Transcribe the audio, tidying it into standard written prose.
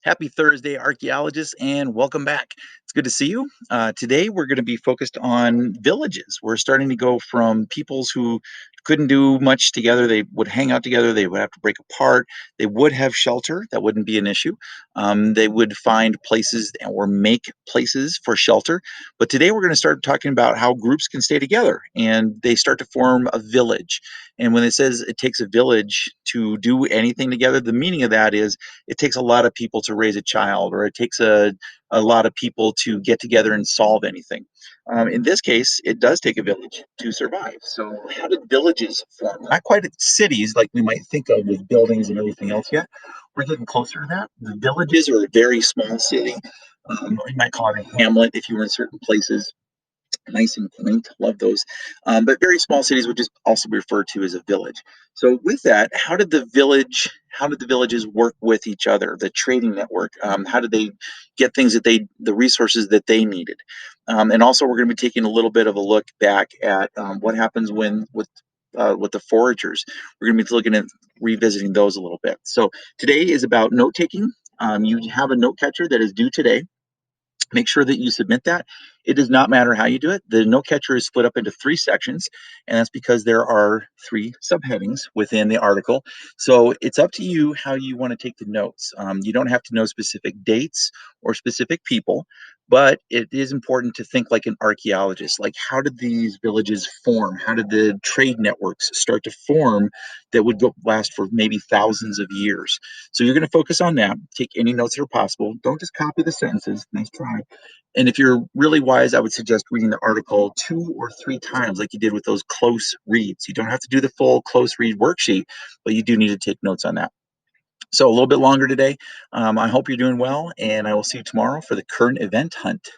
Happy Thursday, archaeologists, and welcome back. It's good to see you. Today, we're going to be focused on villages. We're starting to go from peoples who couldn't do much together. They would hang out together, they would have to break apart, they would have shelter, that wouldn't be an issue. They would find places or make places for shelter. But today, we're going to start talking about how groups can stay together and they start to form a village. And when it says it takes a village to do anything together, the meaning of that is it takes a lot of people to raise a child, or it takes a lot of people to get together and solve anything. In this case, it does take a village to survive. So, how did villages form? Not quite cities like we might think of with buildings and everything else yet. We're getting closer to that. The villages are a very small city. You might call it a hamlet if you were in certain places. Nice and quaint, love those. But very small cities would just also be referred to as a village. So with that, how did the villages work with each other? The trading network, how did they get things the resources that they needed? And also, we're going to be taking a little bit of a look back at what happens with the foragers. We're going to be looking at revisiting those a little bit. So today is about note taking. You have a note catcher that is due today. Make sure that you submit that. It does not matter how you do it. The note catcher is split up into three sections, and that's because there are three subheadings within the article. So it's up to you how you want to take the notes. You don't have to know specific dates or specific people, but it is important to think like an archaeologist. Like, how did these villages form? How did the trade networks start to form that would last for maybe thousands of years? So you're going to focus on that. Take any notes that are possible. Don't just copy the sentences. Nice try. And if you're really wise, I would suggest reading the article two or three times, like you did with those close reads. You don't have to do the full close read worksheet, but you do need to take notes on that. So a little bit longer today. I hope you're doing well, and I will see you tomorrow for the current event hunt.